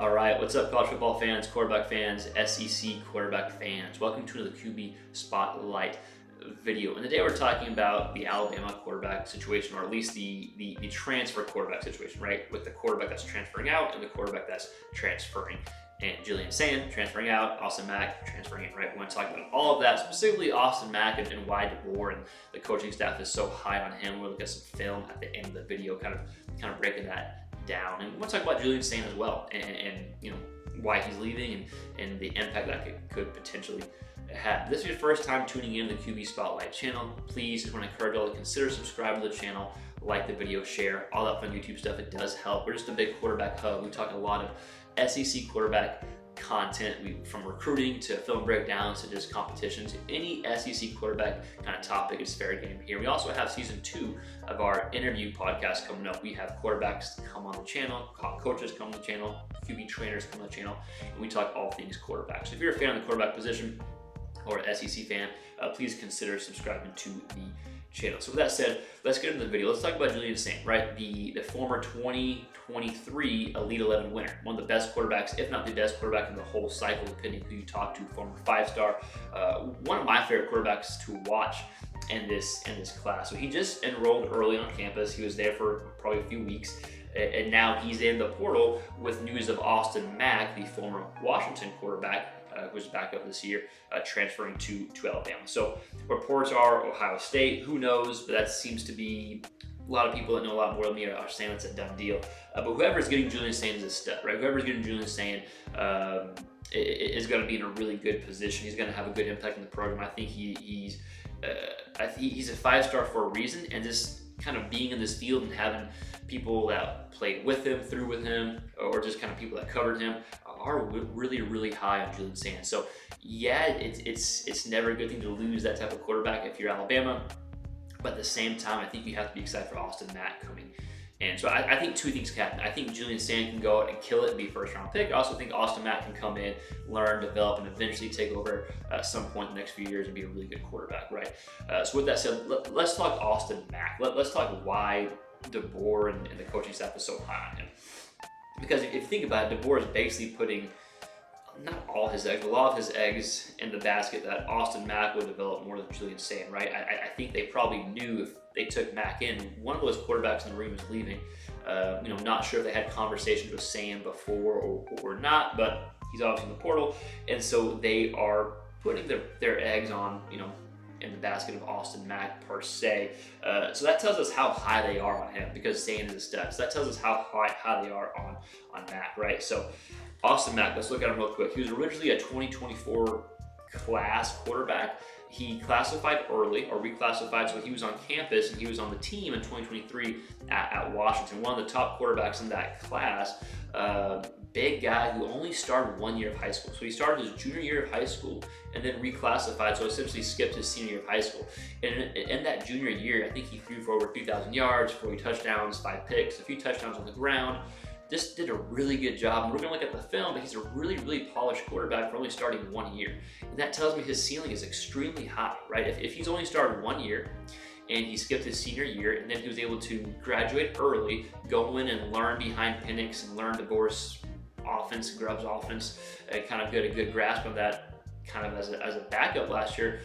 All right, what's up, college football fans, quarterback fans, SEC quarterback fans? Welcome to another QB Spotlight video. And today we're talking about the Alabama quarterback situation, or at least the transfer quarterback situation, right? With the quarterback that's transferring out and the quarterback that's transferring. And Julian Sayin transferring out, Austin Mack transferring in, right? We want to talk about all of that, specifically Austin Mack and why DeBoer and the coaching staff is so high on him. We'll look at some film at the end of the video, kind of breaking that down. And we want to talk about Julian Sayin as well, and you know, why he's leaving and the impact that could potentially have. If this is your first time tuning in to the QB Spotlight channel, please just want to encourage you all to consider subscribing to the channel, like the video, share, all that fun YouTube stuff. It does help. We're just a big quarterback hub. We talk a lot of SEC quarterback content, from recruiting to film breakdowns to just competitions. Any SEC quarterback kind of topic is fair game here. We also have season 2 of our interview podcast coming up. We have quarterbacks come on the channel, coaches come on the channel, QB trainers come on the channel, and we talk all things quarterback. So if you're a fan of the quarterback position or an SEC fan, please consider subscribing to the channel. So with that said, let's get into the video. Let's talk about Julian Sayin, right? The former 2023 Elite 11 winner, one of the best quarterbacks, if not the best quarterback in the whole cycle, depending who you talk to. Former 5-star, one of my favorite quarterbacks to watch in this class. So he just enrolled early on campus. He was there for probably a few weeks, and now he's in the portal with news of Austin Mack, the former Washington quarterback, who's back up this year, transferring to Alabama. So reports are Ohio State, who knows, but that seems to be a lot of people that know a lot more than me are saying it's a done deal. But whoever's getting Julian Sayin is a stud, right? Whoever's getting Julian Sayin is going to be in a really good position. He's going to have a good impact in the program. I think he's a 5-star for a reason, and just kind of being in this field and having people that played with him, through with him, or just kind of people that covered him are really high on Julian Sayin. So yeah, it's never a good thing to lose that type of quarterback if you're Alabama, but at the same time, I think you have to be excited for Austin Mack coming in. So I think two things can happen. I think Julian Sayin can go out and kill it and be a first-round pick. I also think Austin Mack can come in, learn, develop, and eventually take over at some point in the next few years and be a really good quarterback, right? So with that said, let's talk Austin Mack. Let's talk why DeBoer and the coaching staff is so high on him. Because if you think about it, DeBoer is basically putting not all his eggs, but a lot of his eggs in the basket that Austin Mack would develop more than Julian Sayin, right? I think they probably knew if they took Mack in, one of those quarterbacks in the room is leaving. Not sure if they had conversations with Sayin before or not, but he's obviously in the portal, and so they are putting their eggs on, in the basket of Austin Mack per se. So that tells us how high they are on him, because Sayin is a stud. So that tells us how high they are on Mack, right? So Austin Mack, let's look at him real quick. He was originally a 2024 class quarterback. He classified early, or reclassified, so he was on campus and he was on the team in 2023 at Washington, one of the top quarterbacks in that class. Big guy who only started 1 year of high school. So he started his junior year of high school and then reclassified, so essentially skipped his senior year of high school. And in that junior year, I think he threw for over 3,000 yards, 40 touchdowns, 5 picks, a few touchdowns on the ground. Just did a really good job. And we're going to look at the film, but he's a really polished quarterback for only starting 1 year. And that tells me his ceiling is extremely high, right? If he's only started 1 year and he skipped his senior year, and then he was able to graduate early, go in and learn behind Penix and learn DeBoer's offense, Grubb's offense, and kind of get a good grasp of that kind of as a backup last year,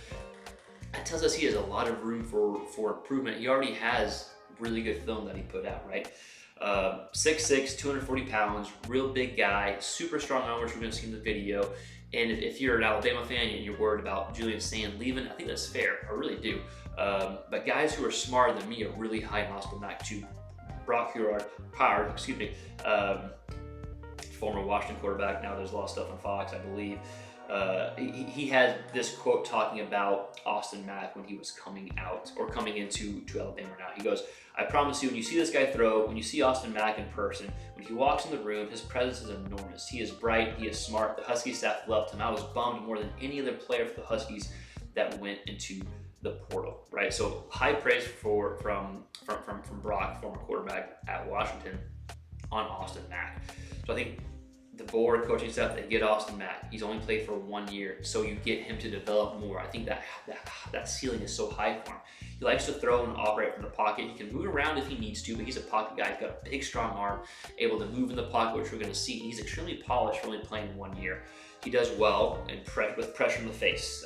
that tells us he has a lot of room for improvement. He already has really good film that he put out, right? 6'6", 240 pounds, real big guy, super strong arm, which we're going to see in the video. And if you're an Alabama fan and you're worried about Julian Sayin leaving, I think that's fair. I really do. But guys who are smarter than me are really high in Austin Mack too. Brock Howard, former Washington quarterback. Now there's a lot of stuff on Fox, I believe. He had this quote talking about Austin Mack when he was coming into Alabama now. He goes, "I promise you, when you see this guy throw, when you see Austin Mack in person, when he walks in the room, his presence is enormous. He is bright, he is smart. The Husky staff loved him. I was bummed more than any other player for the Huskies that went into the portal," right? So high praise from Brock, former quarterback at Washington, on Austin Mack. So I think the DeBoer coaching staff, they get Austin Mack. He's only played for 1 year, so you get him to develop more. I think that ceiling is so high for him. He likes to throw and operate from the pocket. He can move around if he needs to, but he's a pocket guy. He's got a big, strong arm, able to move in the pocket, which we're going to see. He's extremely polished for only playing 1 year. He does well with pressure in the face.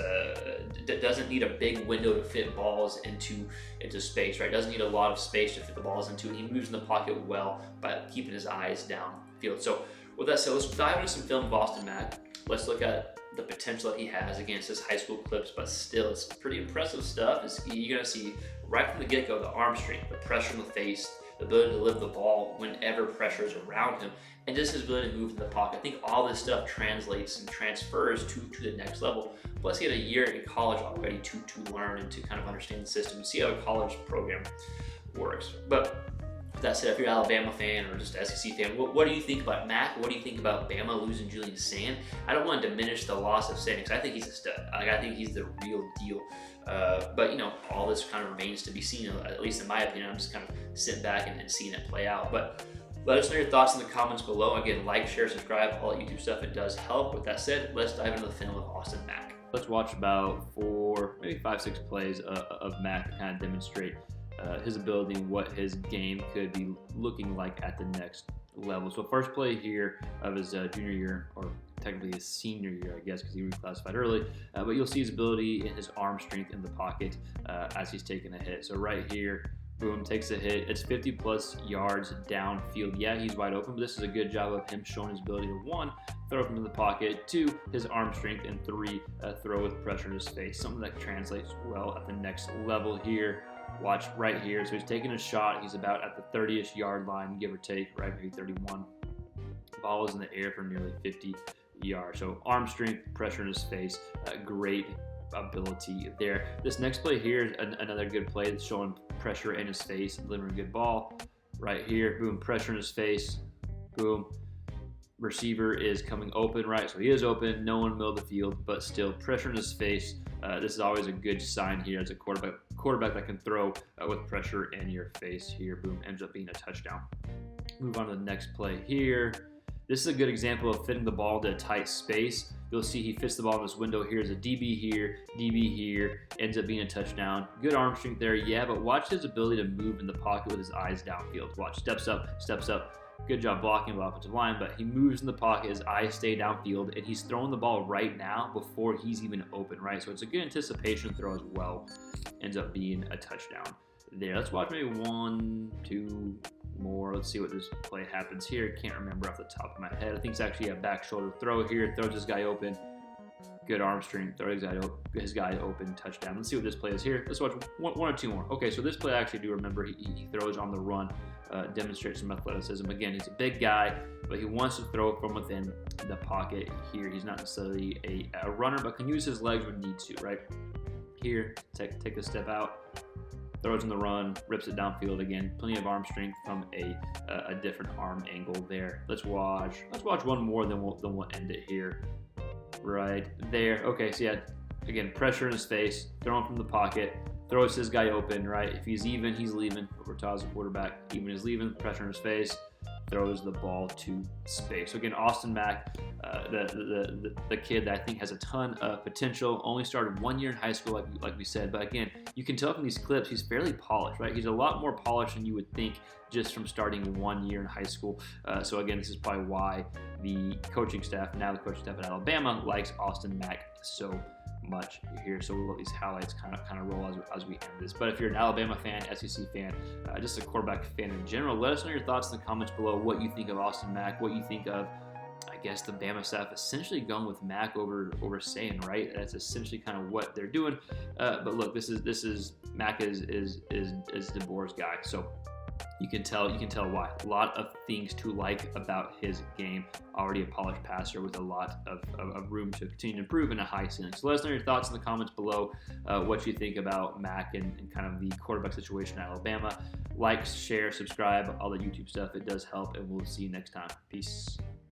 Doesn't need a big window to fit balls into space, right? Doesn't need a lot of space to fit the balls into. He moves in the pocket well by keeping his eyes downfield. So with that said, let's dive into some film of Austin Mack. Let's look at the potential that he has against his high school clips, but still, it's pretty impressive stuff. You're going to see right from the get-go the arm strength, the pressure in the face, the ability to live the ball whenever pressure is around him, and just his ability to move in the pocket. I think all this stuff translates and transfers to the next level. Plus, he had a year in college already to learn and to kind of understand the system and see how a college program works. But that said, if you're an Alabama fan or just an SEC fan, what do you think about Mack? What do you think about Bama losing Julian Sayin? I don't want to diminish the loss of Sayin because I think he's a stud. I think he's the real deal. But all this kind of remains to be seen, at least in my opinion. I'm just kind of sitting back and seeing it play out. But let us know your thoughts in the comments below. Again, like, share, subscribe, all that YouTube stuff. It does help. With that said, let's dive into the film of Austin Mack. Let's watch about 4, maybe 5-6 plays of Mack to kind of demonstrate his ability and what his game could be looking like at the next level. So first play here of his junior year, or technically his senior year, I guess, because he reclassified early. But you'll see his ability in his arm strength in the pocket as he's taking a hit. So right here, boom, takes a hit. It's 50+ yards downfield. Yeah, he's wide open, but this is a good job of him showing his ability to 1, throw from the pocket, 2, his arm strength, and 3, throw with pressure in his face. Something that translates well at the next level here. Watch right here. So he's taking a shot. He's about at the 30ish yard line, give or take, right? Maybe 31. Ball is in the air for nearly 50 yards. So arm strength, pressure in his face, great ability there. This next play here is another good play that's showing pressure in his face, delivering a good ball. Right here, boom, pressure in his face, boom. Receiver is coming open, right? So he is open, no one in the middle of the field, but still pressure in his face. This is always a good sign here as a quarterback that can throw with pressure in your face here. Boom, ends up being a touchdown. Move on to the next play here. This is a good example of fitting the ball to a tight space. You'll see he fits the ball in this window. Here's a DB here, ends up being a touchdown. Good arm strength there, yeah, but watch his ability to move in the pocket with his eyes downfield. Watch, steps up. Good job blocking the offensive line, but he moves in the pocket, his eyes stay downfield, and he's throwing the ball right now before he's even open, right? So it's a good anticipation throw as well. Ends up being a touchdown there. Let's watch maybe 1, 2 more. Let's see what this play happens here. Can't remember off the top of my head. I think it's actually a back shoulder throw here. Throws this guy open. Good arm strength. Throws his guy open. Touchdown. Let's see what this play is here. Let's watch 1 or 2 more. Okay, so this play I actually do remember. He throws on the run. Demonstrates some athleticism. Again, he's a big guy, but he wants to throw from within the pocket here. He's not necessarily a runner, but can use his legs when he needs to, right? Here, take a step out, throws in the run, rips it downfield again. Plenty of arm strength from a different arm angle there. Let's watch 1 more, then we'll end it here. Right there. Okay, so yeah, again, pressure in his face, throwing from the pocket, throws his guy open, right? If he's even, he's leaving. Overtaw's the quarterback. Even is leaving, pressure in his face, throws the ball to space. So again, Austin Mack, the kid that I think has a ton of potential, only started 1 year in high school, like we said. But again, you can tell from these clips, he's fairly polished, right? He's a lot more polished than you would think just from starting 1 year in high school. So again, this is probably why the coaching staff at Alabama likes Austin Mack so much here. So we'll let these highlights kind of roll as we end this. But if you're an Alabama fan, SEC fan, just a quarterback fan in general, let us know your thoughts in the comments below. What you think of Austin Mack, what you think of, I guess, the Bama staff essentially going with Mack over Sayin, right? That's essentially kind of what they're doing. But look, this is Mack is DeBoer's guy, so you can tell why. A lot of things to like about his game. Already a polished passer with a lot of room to continue to improve and a high ceiling. So let us know your thoughts in the comments below, what you think about Mack and kind of the quarterback situation at Alabama. Like, share, subscribe, all the YouTube stuff. It does help, and we'll see you next time. Peace.